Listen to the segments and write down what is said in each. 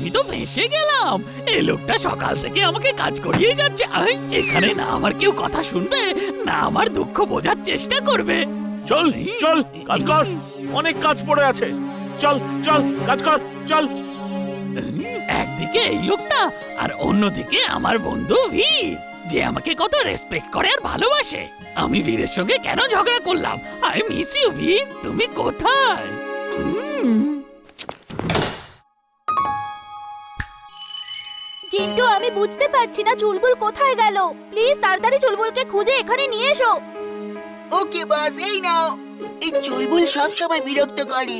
আমি তো ফেঁসে গেলাম। এই লোকটা সকাল থেকে আমাকে কাজ করিয়ে যাচ্ছে। এখানে না আমার কেউ কথা শুনবে, না আমার দুঃখ বোঝার চেষ্টা করবে। চল চল কাজ কর, অনেক কাজ পড়ে আছে। চল চল কাজ কর, চল। একদিকে এই লোকটা আর অন্যদিকে আমার বন্ধু বীর, যে আমাকে কত রেসপেক্ট করে আর ভালোবাসে। আমি বীরের সঙ্গে কেন ঝগড়া করলাম? আই মিস ইউ বীর, তুমি কোথায়? জিন্টু, আমি বুঝতে পারছি না চুলবুল কোথায় গেল। প্লিজ তাড়াতাড়ি চুলবুলকে খুঁজে এখানে নিয়ে এসো। ওকে বস, এই নাও। এই চুলবুল সব সময় বিরক্ত করে।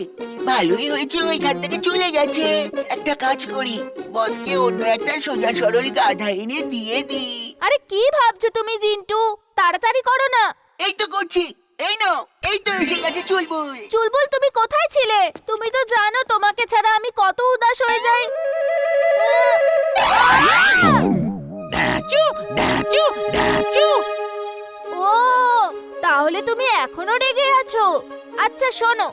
ভালোই হয়েছে ওইখান থেকে চলে গেছে। একটা কাজ করি, বসকে অন্য একটা সোজা সরল গাধা এনে দিয়ে দিই। আরে কি ভাবছো তুমি জিন্টু? তাড়াতাড়ি করো না। এই তো করছি, এই নাও। এই তো এসে গেছে চুলবুল। চুলবুল, তুমি কোথায় ছিলে? তুমি তো জানো তোমাকে ছাড়া আমি কত উদাস হয়ে যাই। ডাচু ডাচু ডাচু। ও, তাহলে তুমি এখনো রেগে আছো? আচ্ছা শোনো,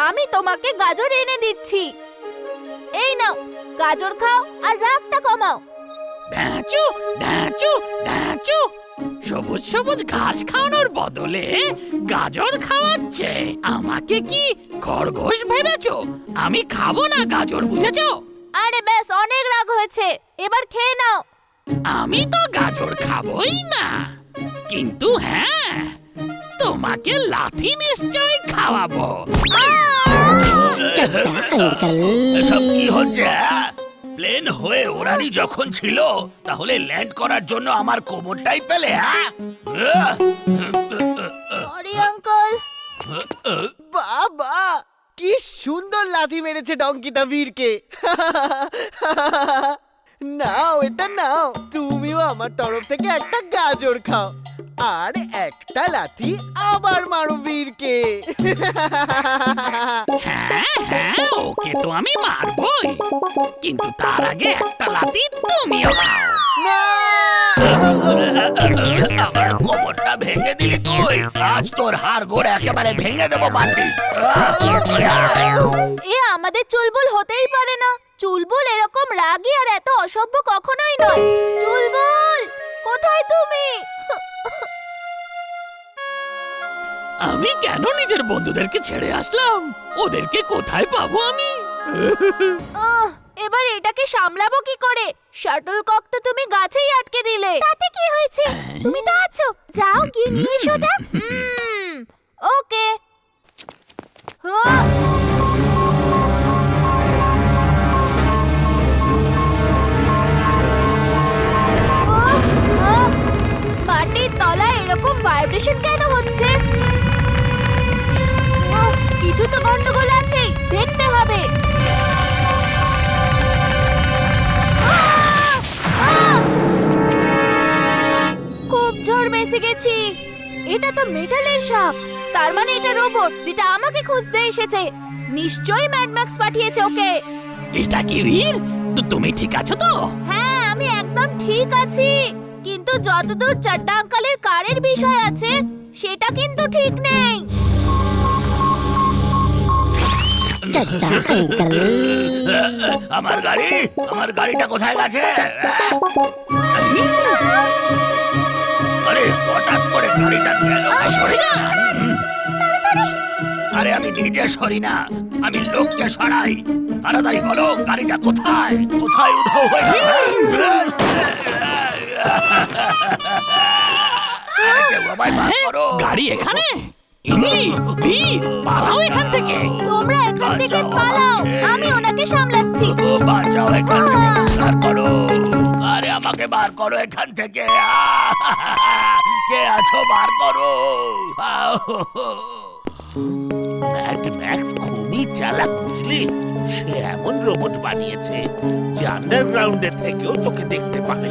আমি তোমাকে গাজর এনে দিচ্ছি। এই নাও, গাজর খাও আর রাগটা কমাও। ডাচু ডাচু ডাচু। সবুজ সবুজ ঘাস খাওয়ানোর বদলে গাজর খাওয়াচ্ছে। আমাকে কি খরগোশ ভেবেছো? আমি খাবো না গাজর, বুঝেছো? আরে ব্যাস, অনেক রাগ হয়েছে, এবার খেয়ে নাও। আমি তো গাজর খাবোই না, কিন্তু হ্যাঁ, তোমাকে লাথি নিশ্চয় খাওয়াবো। এসব কি হচ্ছে? প্লেন হয়ে ওড়ানি যখন ছিল, তাহলে ল্যান্ড করার জন্য আমার কোমরটাই পেলে। Sorry uncle. বাবা, কি সুন্দর লাথি মেরেছে ডঙ্কিটা বীরকে। নাও, এটা নাও। তুমিও আমার তরফ থেকে একটা গাজর খাও আর একটা লাথি আবার মারো বীরকে। হ্যাঁ হ্যাঁ, ওকে তো আমি মারবই, কিন্তু তার আগে একটা লাথি তুমিও খাও। না, আমার কোমরটা ভেঙে দিলি তুই। আজ তোর হাড় গোড় একেবারে ভেঙে দেবো বান্টি। এ আমাদের চুলবুল হতেই পারে না। চুলবুল এরকম রাগী আর এত অসভ্য কখনোই নয়। চুলবুল, কোথায় তুমি? আমি কেন নিজের বন্ধুদেরকে ছেড়ে আসলাম? ওদেরকে কোথায় পাবো আমি? এবার এটাকে সামলাবো কি করে? শাটলকক তো তুমি গাছেই আটকে দিলে। তাতে কি হয়েছে? তুমি তো আছো, যাও গিয়ে নিয়ে এসো ওটা। ওকে। মাটির তলায় এরকম ভাইব্রেশন কেন হচ্ছে? কিছু তো গন্ডগোল আছে, দেখতে হবে। খুব ঝড় বেঁচে গেছি। এটা তো মেটালের সাপ, তার মানে এটা রোবট যেটা আমাকে খুঁজতে এসেছে। নিশ্চয়ই ম্যাড ম্যাক্স পাঠিয়েছে ওকে। এটা কি বীর? তো তুমি ঠিক আছো তো? হ্যাঁ, আমি একদম ঠিক আছি, কিন্তু যতদূর চাড্ডা আঙ্কেলের কারের বিষয় আছে সেটা কিন্তু ঠিক নেই। আমার গাড়িটা কোথায় গেছে? আরে হঠাৎ করে গাড়িটা গেল। সরি না। আরে আমি নিজে সরি না, আমি লোককে সরাই। তাড়াতাড়ি বলো, গাড়িটা কোথায়? কোথায় উধাও হয়ে গেল? আরে কেউ আমায় বার করো। গাড়ি এখানে? ইমলি, বীর, পালাও এখান থেকে। তোমরা এখান থেকে পালাও, আমি ওনাকে সামলাচ্ছি। ও বাঁচাও, এখান থেকে বার করো। আরে আমাকে বার করো এখান থেকে। কে আছো, বার করো। ম্যাড ম্যাক্স খুবই চালাক, বুঝলি? সে এমন রোবট বানিয়েছে যে আন্ডারগ্রাউন্ডে থেকেও তোকে দেখতে পারে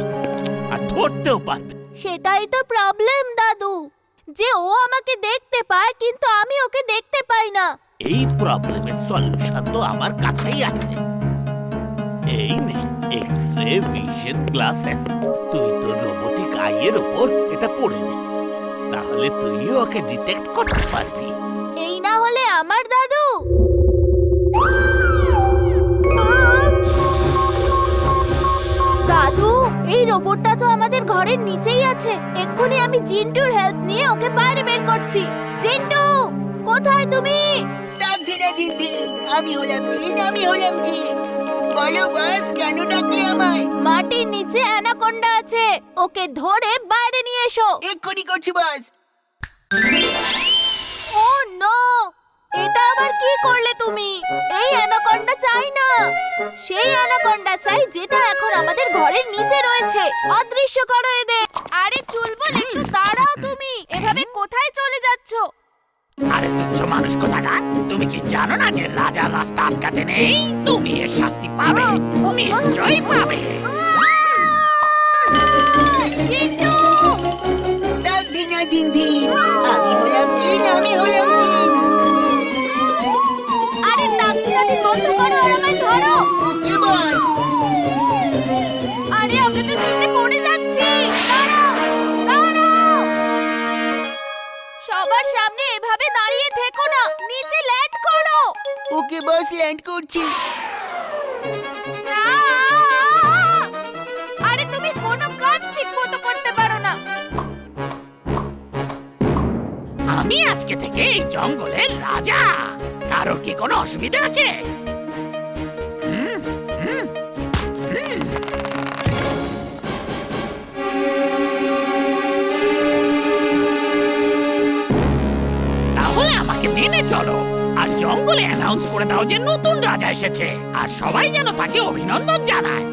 আর ধরতেও পারবে। সেটাই তো প্রবলেম দাদু, যে ও আমাকে দেখতে পায় কিন্তু আমি ওকে দেখতে পাই না। এই প্রবলেমের সলিউশন তো আমার কাছেই আছে। এই নে, এক্স-রে ভিশন গ্লাসেস। তুই তোর রোবোটিক আইয়ের উপর এটা পড়ে নে, তাহলে তুইও ওকে ডিটেক্ট করতে পারবি। এই না হলে আমার দাদু। ঘরের নিচেই আছে। এক্ষুনি আমি জিন্টুর হেল্প নিয়ে ওকে বাইরে বের করছি। জিন্টু, কোথায় তুমি? ডাকছি না দিদি, আমি হলাম জিন। বলো বস, কেন ডাকলি আমায়? মাটির নিচে অ্যানাকোন্ডা আছে, ওকে ধরে বাইরে নিয়ে এসো। এক্ষুনি করছি বস। ও নো, এটা আবার কি করলে তুমি? এই অ্যানাকোন্ডা চাই না, সেই অ্যানাকোন্ডা চাই যেটা এখন আমাদের ঘরের নিচে রয়েছে। অদৃশ্য করো এদের। আরে চুলবুল, একটু দাঁড়াও তুমি। এভাবে কোথায় চলে যাচ্ছ? আরে তুচ্ছ মানুষ কোথাকার, তুমি কি জানো না যে রাজার রাস্তা আটকাতে নেই? তুমি এর শাস্তি পাবে, নিশ্চয়ই পাবে। জিন্টু! ডাকছি না দিদি, আমি হলাম জিন। আরে ডাক্তারি বন্ধ করো আর আমায় ধরো। ওকে বস। আরে আমরা তো নিচে পড়ে যাচ্ছি। দাঁড়াও, দাঁড়াও। সবার সামনে এভাবে দাঁড়িয়ে থেকো না, নিচে ল্যান্ড করো। ওকে বস, ল্যান্ড করছি। আরে তুমি কোনো কাজ ঠিক মতো করতে পারো না। আমি আজকে থেকে এই জঙ্গলের রাজা। কারোর কি কোনো অসুবিধা আছে? তাহলে আমাকে মেনে চলো আর জঙ্গলে অ্যানাউন্স করে দাও যে নতুন রাজা এসেছে, আর সবাই যেন তাকে অভিনন্দন জানায়।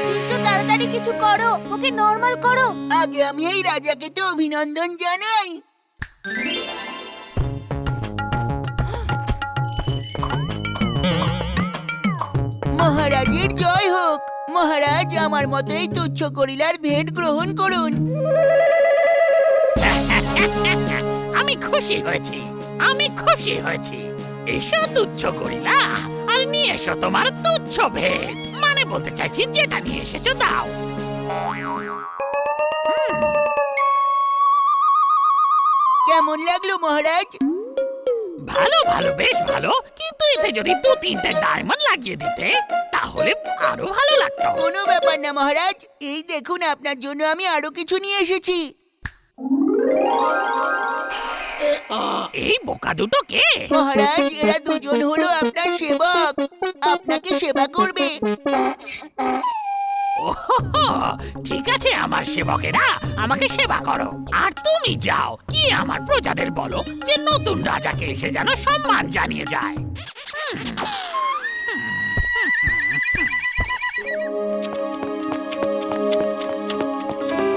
চিন্টু, তাড়াতাড়ি কিছু করো, ওকে নরমাল করো। আগে আমি এই রাজাকে তো অভিনন্দন জানাই। মহারাজের জয় হোক। মহারাজ, আমার মতো এই তুচ্ছ গরিলার ভেট গ্রহণ করুন। আমি খুশি হয়েছি। এসো তুচ্ছ গরিলা, আর নিয়ে এসো তোমার তুচ্ছ ভেট। মানে বলতে চাইছি যেটা নিয়ে এসেছো দাও। কেমন লাগলো মহারাজ? ভালো, বেশ ভালো, কিন্তু এতে যদি 2-3টে ডায়মন্ড লাগিয়ে দিতে তাহলে আরো ভালো লাগতো। কোনো ব্যাপার না মহারাজ, এই দেখুন আপনার জন্য আমি আরো কিছু নিয়ে এসেছি। এই বোকা দুটো কে? মহারাজ, এরা দুজন হলো আপনার সেবক, আপনাকে সেবা করবে। ওহো, ঠিক আছে আমার সেবকেরা, আমাকে সেবা করো। আর তুমি যাও কি আমার প্রজাদের বলো যে নতুন রাজাকে এসে যেন সম্মান জানিয়ে যায়।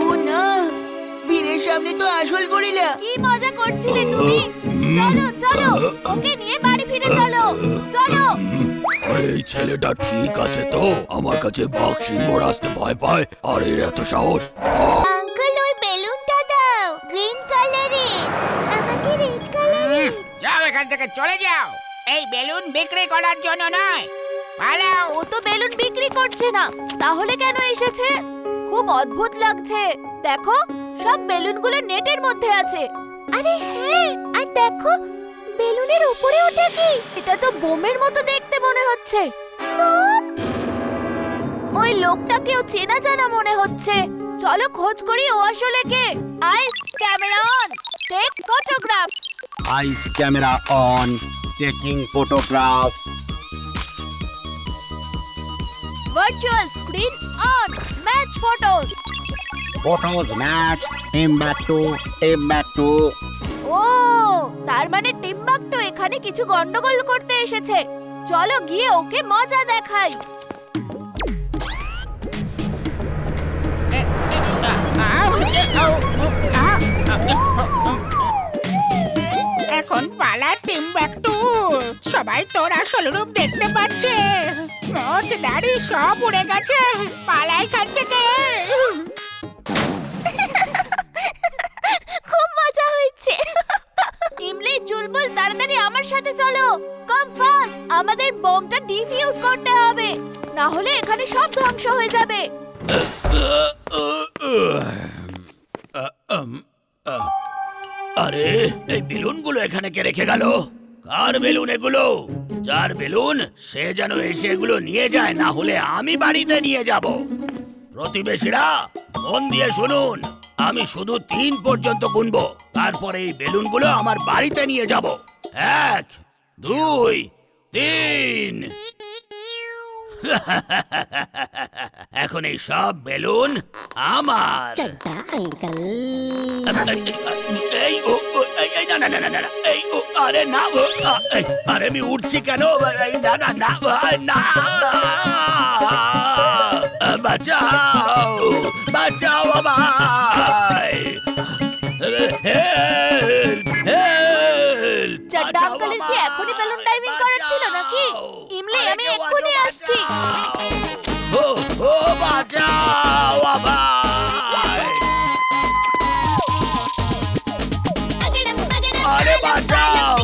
ও না, বীরের সামনে তো আসল গরিলা। কি মজা করছিলে তুমি? চলো চলো, ওকে নিয়ে বাড়ি ফিরে চলো। চলো। এই ছেলেটা ঠিক আছে তো? আমার কাছে বাঘ সিংহ আসতে ভয় পায়, আর এর এত সাহস। আঙ্কেল, ওই বেলুনটা দাও, গ্রিন কালারে। আমাকে রেড কালারে। যাও এখান থেকে, চলে যাও। এই বেলুন বিক্রি করার জন্য নয়, পালাও। ও তো বেলুন বিক্রি করছে না, তাহলে কেন এসেছে? খুব অদ্ভুত লাগছে। দেখো, সব বেলুনগুলো নেটের মধ্যে আছে। আরে হ্যাঁ, আর দেখো বেলুনের উপরে ওঠে কি? এটা তো বোমের মতো দেখতে মনে হচ্ছে। বোম! ওই লোকটাকেও চেনা জানা মনে হচ্ছে। চলো খোঁজ করি ও আসলে কে। Eyes, camera on, take photograph. Eyes camera on, taking photograph. Virtual screen on, match photos. Photos match, Timbuktu. ও, তার মানে টিম্বাকটো এখানে কিছু গন্ডগোল করতে এসেছে। চলো গিয়ে ওকে মজা দেখাই। এখন পালা টিম্বাকটু। সবাই তোর আসল রূপ দেখতে পাচ্ছে। মোচ দাড়ি সব উড়ে গেছে। পালা এখান থেকে। খুব মজা হয়েছে। ইমলি, চুলবুল, তাড়াতাড়ি আমার সাথে চলো। কাম ফাস্ট, আমাদের বোমটা ডিফিউজ করতে হবে, না হলে এখানে সব ধ্বংস হয়ে যাবে। আরে এই বেলুনগুলো এখানে কে রেখে গেল? কার বেলুন এগুলো? যার বেলুন সে যেন এসে এগুলো নিয়ে যায়, না হলে আমি বাড়িতে নিয়ে যাব। প্রতিবেশীরা মন দিয়ে শুনুন, আমি শুধু 3 পর্যন্ত গুনবো, তারপরে এই বেলুনগুলো আমার বাড়িতে নিয়ে যাব। 1, 2, 3। এখন এই সব বেলুন আমার। এই ও ও, এই না না না না না, এই ও, আরে না ও, আরে আমি উঠছি কেন? এই না না না না, বাঁচাও বাঁচাও আমায়, হেল্প হেল্প, চাড্ডা আঙ্কেলের কি এখনই বেলুন ডাইভিং করার ছিল নাকি? ইমলি, আমি এক্ষুনি আসছি। ও ও, বাঁচাও আমায়, আরে বাঁচাও।